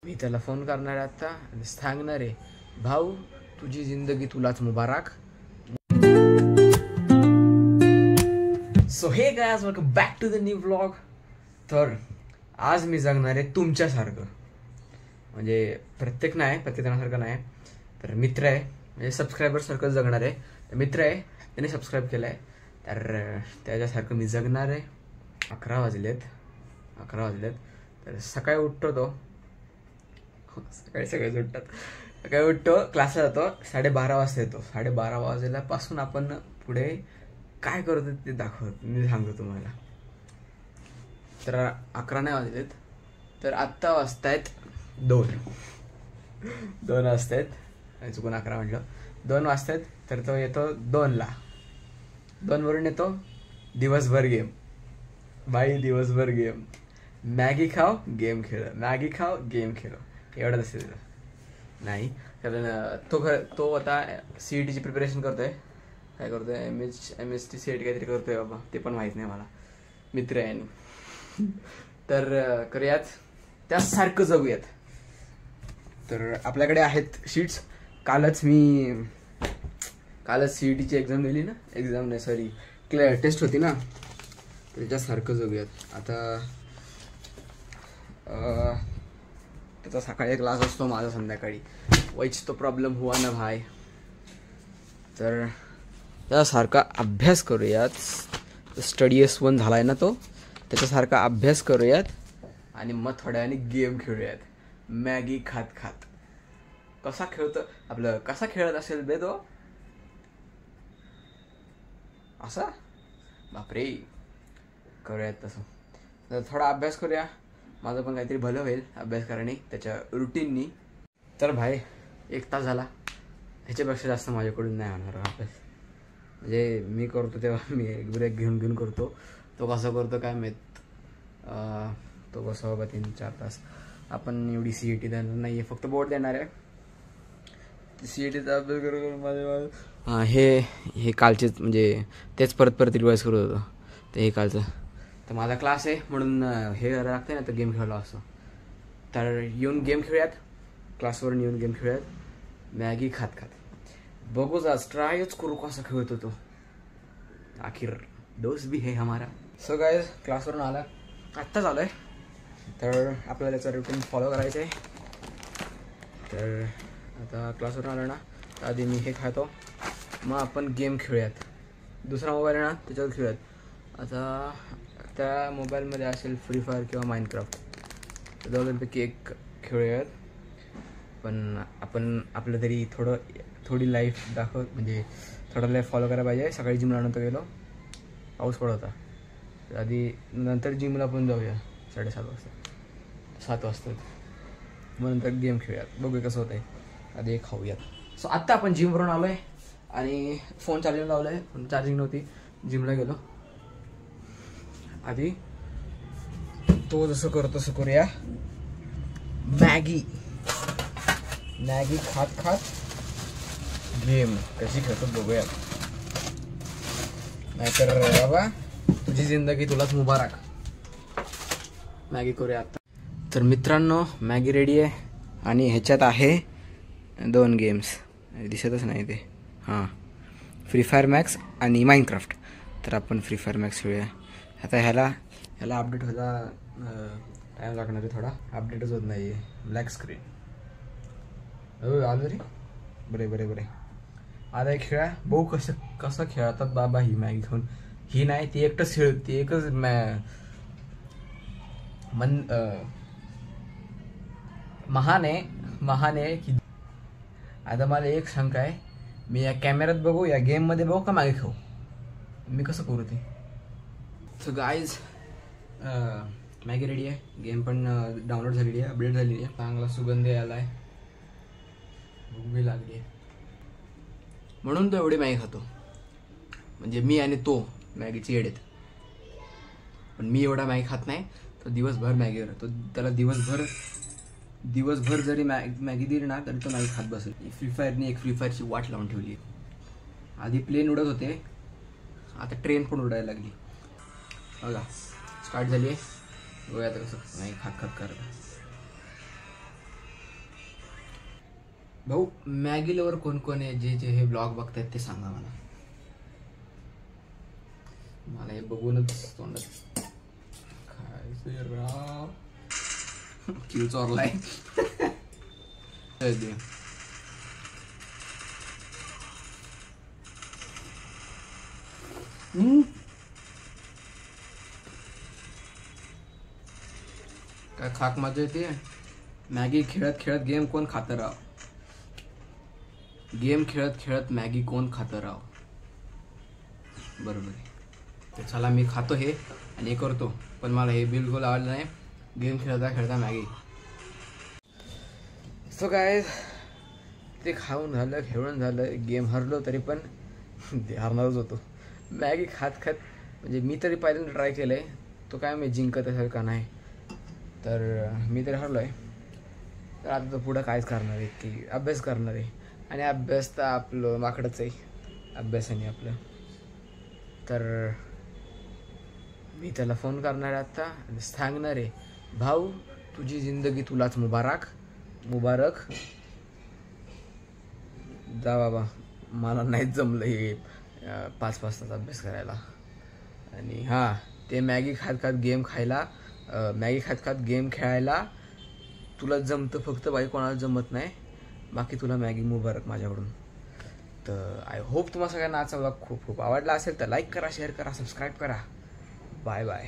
मी त्याला फोन करणार आहे आता आणि सांगणार आहे, भाऊ तुझी जिंदगी तुलाच मुबारक. So hey guys, welcome back to the new vlog. तर आज मी जगणार आहे तुमच्यासारखं, म्हणजे प्रत्येकासारखं नाही, तर मित्र आहे म्हणजे सबस्क्रायबर सारखं जगणार आहे. मित्र आहे, त्याने सबस्क्राईब केलं आहे, तर त्याच्यासारखं मी जगणार आहे. 11 वाजलेत. तर सकाळी उठतो तो, सकाळी सगळेच उठतात. सकाळी उठतो, क्लासला जातो, 12:30 वाजता येतो. 12:30 वाजल्यापासून आपण पुढे काय करतो ते मी सांगतो तुम्हाला. तर 11 नाही वाजलेत, तर आत्ता वाजतायत 2 वाजतायत. चुकून 11 म्हटलं, 2 वाजतायत. तर तो येतो 2ला. 2 वरून येतो, दिवसभर गेम. दिवसभर गेम. मॅगी खाओ गेम खेळो, एवढंच असेल. नाही, कारण तो आता CETची प्रिपरेशन करतोय. काय करतोय, MST CET काहीतरी करतोय बाबा, ते पण माहीत नाही मला. मित्र आहे. तर करूयात, त्यासारखं जगूयात. तर आपल्याकडे आहेत शीट्स. कालच CETची एक्झाम दिली ना, टेस्ट होती ना, त्याच्यासारखं जगूयात. आता त्याचा सकाळी क्लास असतो, माझा संध्याकाळी. वहीच तो प्रॉब्लेम हुआ ना भाई. तर त्यासारखा अभ्यास करूयात. स्टडी S1 झालाय ना तो, त्याच्यासारखा अभ्यास करूयात आणि मग थोड्या वेळाने गेम खेळूयात. मॅगी खात. कसा खेळत असेल बे तो, असा बापरे. करूयात तसं. तर थोडा अभ्यास करूया, माझं पण काहीतरी भलं होईल अभ्यास कराने, त्याच्या रुटीननी. तर भाई 1 तास झाला, ह्याच्यापेक्षा जास्त माझ्याकडून नाही होणार अभ्यास. म्हणजे मी करतो तेव्हा मी ब्रेक घेऊन करतो. तो कसं करतो काय माहीत. तो कसं बाबा 3-4 तास. आपण एवढी CET देणार नाही आहे, फक्त बोर्ड देणार आहे. CETचा अभ्यास करून माझे हे कालचेच, म्हणजे तेच परत रिवाईज करत होतो. ते हे कालचं. तर माझा क्लास आहे म्हणून हे करायला लागतं ना, तर गेम खेळला असतो. तर येऊन गेम खेळूयात, क्लासवरून येऊन गेम खेळूयात, मॅगी खात. बघूच आज, ट्रायच करू कसा खेळतो तो. आखिर दोस्त भी है हमारा. सो गाइस, क्लासवरून आला, आत्ताच आलो आहे. तर आपल्याला त्याचं रुटीन फॉलो करायचं आहे. तर आता क्लासवरून आलो ना, तर आधी मी हे खातो, मग आपण गेम खेळूयात. दुसरा मोबाईल आहे ना, त्याच्यावर खेळूयात. आता त्या मोबाईलमध्ये असेल फ्री फायर किंवा माइनक्राफ्ट, तर दोघांपैकी एक खेळूयात. पण आपण आपलं तरी थोडी लाईफ म्हणजे थोडं लाईफ फॉलो करायला पाहिजे. सकाळी जिमला नंतर गेलो, पाऊस पडत होता, तर आधी नंतर जिमला पण जाऊया 7:30 वाजता, 7 वाजता. मग नंतर गेम खेळूयात, बघूया कसं होतं आहे. आधी एक खाऊयात. सो आत्ता आपण जिमवरून आलो आहे आणि फोन चार्जिंग लावला आहे. पण चार्जिंग नव्हती, जिमला गेलो. आधी तो जसं करतो तसं करूया. मॅगी खात गेम कशी खेळतो बघूया. नाहीतर बाबा तुझी जिंदगी तुलाच मुबारक. मॅगी करूया आता. तर मित्रांनो, मॅगी रेडी आहे आणि ह्याच्यात आहे 2 गेम्स, दिसतच नाही ते. हां, फ्री फायर मॅक्स आणि माइनक्राफ्ट. तर आपण फ्री फायर मॅक्स खेळूया. आता ह्याला अपडेट व्हायला टाईम लागणार आहे थोडा. अपडेटच होत नाही आहे. ब्लॅक स्क्रीन आलं रे. बरे आता एक खेळा, बघू कसं खेळतात बाबा ही मॅगी खाऊन. ही नाही, ती एकटंच खेळते, एकच महान आहे की. आता मला एक शंका आहे, मी या कॅमेऱ्यात बघू, या गेममध्ये बघू का मॅगी खाऊ, मी कसं करू ते. सो गाईज, मॅगी रेडी आहे, गेम पण डाउनलोड झालेली आहे, अपडेट झालेली आहे, चांगला सुगंध यायला आहे, भूक बी लागली आहे, म्हणून तो एवढी मॅगी खातो. म्हणजे मी आणि तो मॅगीची येडेत. पण मी एवढा मॅगी खात नाही, तो दिवसभर मॅगीवर राहतो. त्याला दिवसभर जरी मॅगी दिली ना, तरी तो मॅगी खात बसेल. फ्री फायरची वाट लावून ठेवली आहे. आधी प्लेन उडत होते, आता ट्रेन पण उडायला लागली. बघा, स्टार्ट झाली आहे. बघूया आता कसं मॅगी खात करत. भाऊ मॅगी लवर कोण कोण आहे जे जे हे ब्लॉग बघतायत ते सांगा मला. मला हे बघूनच तोंडात खायचं राव. क्यू चोरलाय. काय खाक मजा येते. मॅगी खेळत खेळत गेम कोण खातं राव. गेम खेळत खेळत मॅगी कोण खातं राव. बरोबर आहे. तर चला मी खातो हे आणि करतो, पण मला हे बिलकुल आवडलं नाही. गेम खेळता खेळता मॅगी. सो काय ते खाऊन झालं, खेळून झालं, गेम हरलो तरी पण हरणारच होतो. मॅगी खात खात म्हणजे मी तरी पहिल्यांदा ट्राय केलं आहे. तो काय मी जिंकत असेल का नाही, तर मी तरी हरलो आहे. तर आता तर पुढं कायच करणार आहे की अभ्यास करणार आहे. आणि अभ्यास तर आपलं माकडंच आहे अभ्यासाने आपलं. तर मी त्याला फोन करणार आहे आता आणि सांगणार आहे, भाऊ तुझी जिंदगी तुलाच मुबारक. जा बाबा, मला नाहीच जमलं हे 5 तास अभ्यास करायला. आणि हां, ते मॅगी खात खात गेम खेळायला तुला जमतं फक्त, बाई कोणाला जमत नाही. बाकी तुला मॅगी मुबारक माझ्याकडून. तर आय होप तुम्हाला सगळ्यांना आजचा व्लॉग खूप खूप आवडला असेल तर लाईक करा, शेअर करा, सबस्क्राईब करा. Bye bye.